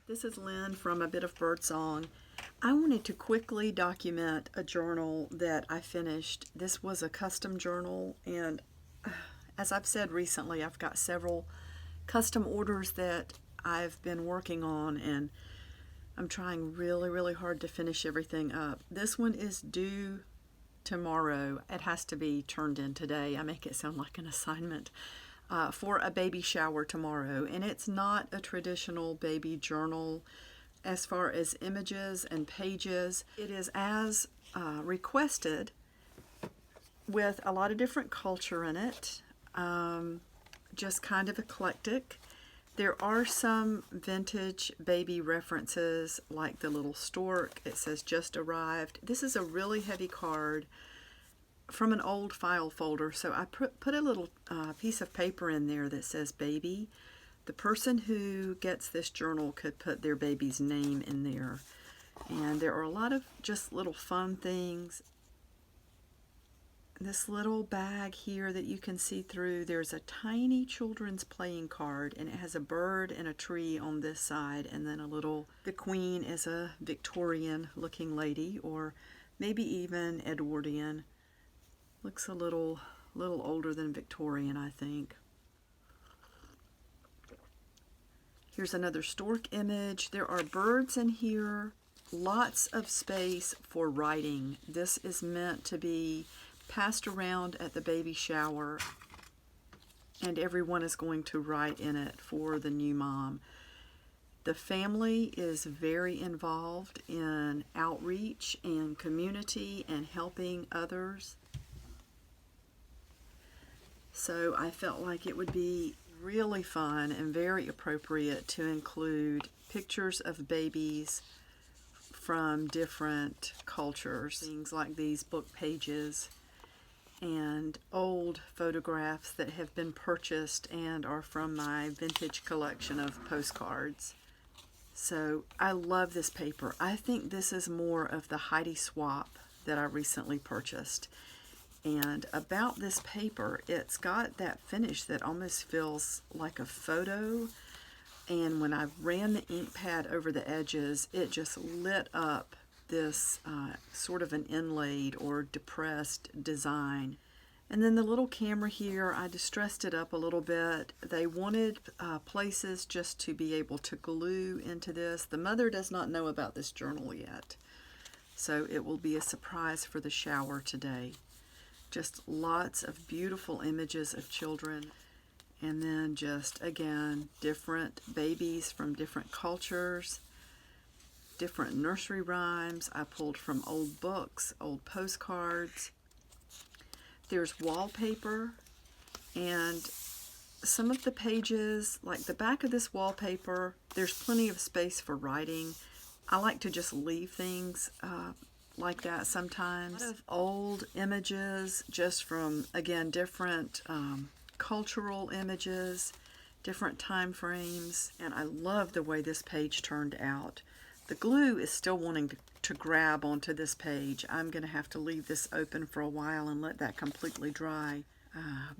This is Lynn from A Bit of Birdsong. I wanted to quickly document a journal that I finished. This was a custom journal, and as I've said recently, I've got several custom orders that I've been working on, and I'm trying really hard to finish everything up. This one is due tomorrow. It has to be turned in today. I make it sound like an assignment. For a baby shower tomorrow, and it's not a traditional baby journal as far as images and pages. It is as requested, with a lot of different culture in it, just kind of eclectic. There are some vintage baby references, like the little stork. It says just arrived. This is a really heavy card from an old file folder, so I put a little piece of paper in there that says baby. The person who gets this journal could put their baby's name in there. And there are a lot of just little fun things. This little bag here that you can see through, there's a tiny children's playing card, and it has a bird and a tree on this side, and then the queen is a Victorian looking lady, or maybe even Edwardian. Looks a little older than Victorian, I think. Here's another stork image. There are birds in here. Lots of space for writing. This is meant to be passed around at the baby shower, and everyone is going to write in it for the new mom. The family is very involved in outreach and community and helping others. So I felt like it would be really fun and very appropriate to include pictures of babies from different cultures, things like these book pages and old photographs that have been purchased and are from my vintage collection of postcards. So I love this paper. I think this is more of the Heidi Swap that I recently purchased. And about this paper, it's got that finish that almost feels like a photo. And when I ran the ink pad over the edges, it just lit up this sort of an inlaid or depressed design. And then the little camera here, I distressed it up a little bit. They wanted places just to be able to glue into this. The mother does not know about this journal yet, so it will be a surprise for the shower today. Just lots of beautiful images of children, and then just, again, different babies from different cultures, different nursery rhymes I pulled from old books, old postcards. There's wallpaper, and some of the pages, like the back of this wallpaper, there's plenty of space for writing. I like to just leave things like that sometimes. A lot of old images, just from, again, different cultural images, different time frames, and I love the way this page turned out. The glue is still wanting to grab onto this page. I'm going to have to leave this open for a while and let that completely dry.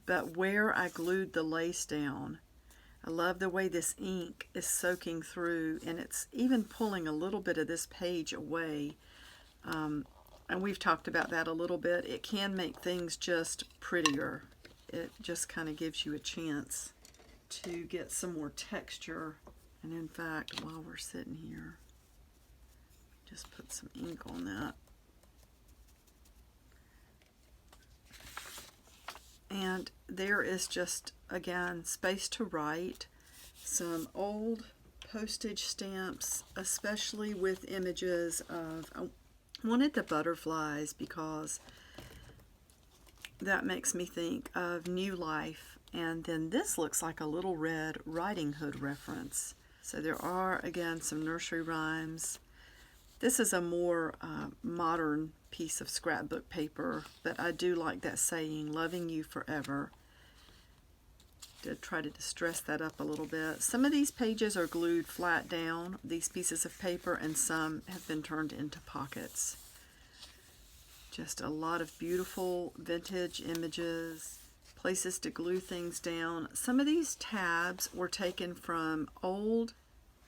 But where I glued the lace down, I love the way this ink is soaking through, and it's even pulling a little bit of this page away. And we've talked about that a little bit. It can make things just prettier. It just kind of gives you a chance to get some more texture. And in fact, while we're sitting here, just put some ink on that. And there is just, again, space to write. Some old postage stamps, especially with images of, I wanted the butterflies because that makes me think of new life. And then this looks like a Little Red Riding Hood reference. So there are, again, some nursery rhymes. This is a more modern piece of scrapbook paper, but I do like that saying, loving you forever. Did try to distress that up a little bit. Some of these pages are glued flat down, these pieces of paper, and some have been turned into pockets. Just a lot of beautiful vintage images, places to glue things down. Some of these tabs were taken from old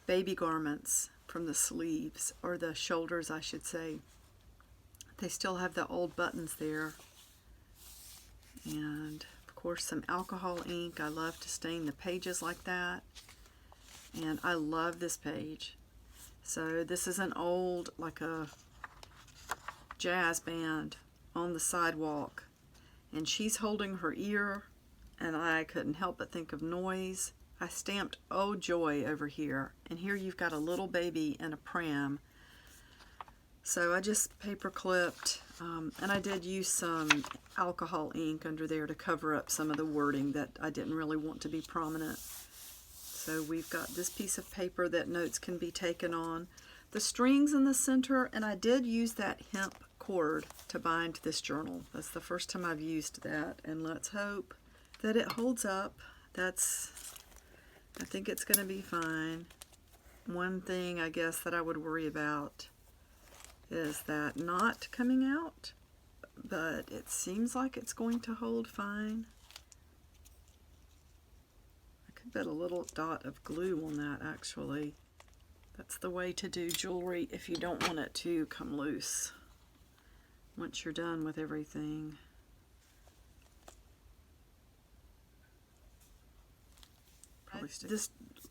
baby garments from the sleeves, or the shoulders I should say. They still have the old buttons there. And of course some alcohol ink. I love to stain the pages like that. And I love this page. So this is an old, like a jazz band on the sidewalk. And she's holding her ear, and I couldn't help but think of noise. I stamped "Oh Joy" over here. And here you've got a little baby in a pram. So I just paper clipped, and I did use some alcohol ink under there to cover up some of the wording that I didn't really want to be prominent. So we've got this piece of paper that notes can be taken on. The strings in the center, and I did use that hemp cord to bind this journal. That's the first time I've used that, and let's hope that it holds up. I think it's going to be fine. One thing I guess that I would worry about is that knot coming out, but it seems like it's going to hold fine. I could put a little dot of glue on that actually. That's the way to do jewelry if you don't want it to come loose once you're done with everything. This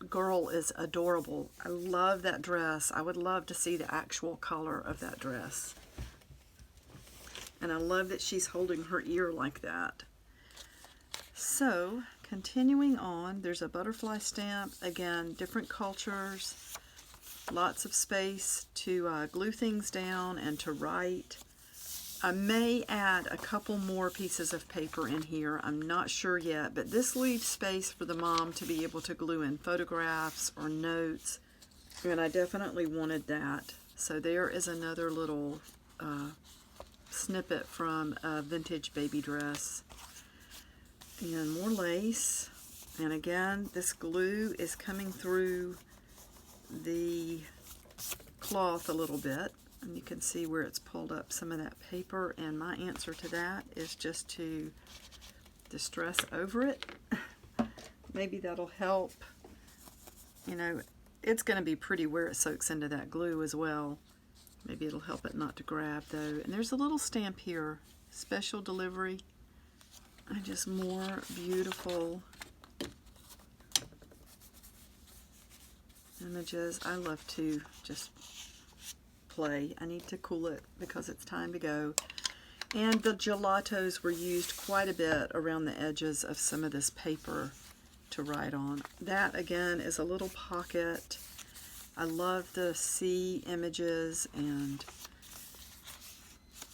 girl is adorable. I love that dress. I would love to see the actual color of that dress. And I love that she's holding her ear like that. So, continuing on, there's a butterfly stamp. Again, different cultures. Lots of space to glue things down and to write. I may add a couple more pieces of paper in here. I'm not sure yet, but this leaves space for the mom to be able to glue in photographs or notes, and I definitely wanted that. So there is another little snippet from a vintage baby dress. And more lace. And again, this glue is coming through the cloth a little bit. And you can see where it's pulled up some of that paper, and my answer to that is just to distress over it. Maybe that'll help. You know, it's going to be pretty where it soaks into that glue as well. Maybe it'll help it not to grab though. And there's a little stamp here, special delivery. And just more beautiful images. I love to just play. I need to cool it because it's time to go. And the gelatos were used quite a bit around the edges of some of this paper to write on. That again is a little pocket. I love the sea images and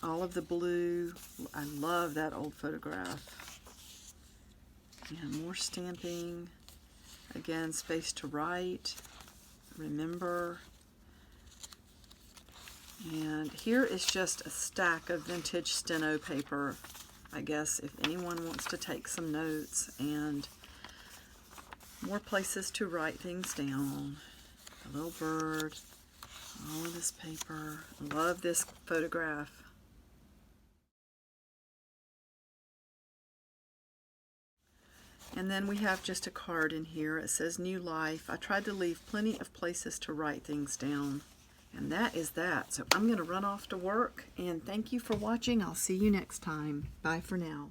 all of the blue. I love that old photograph. And more stamping. Again, space to write. Remember. And here is just a stack of vintage steno paper, I guess, if anyone wants to take some notes, and more places to write things down. A little bird, all of this paper. I love this photograph. And then we have just a card in here. It says New Life. I tried to leave plenty of places to write things down. And that is that. So I'm going to run off to work, and thank you for watching. I'll see you next time. Bye for now.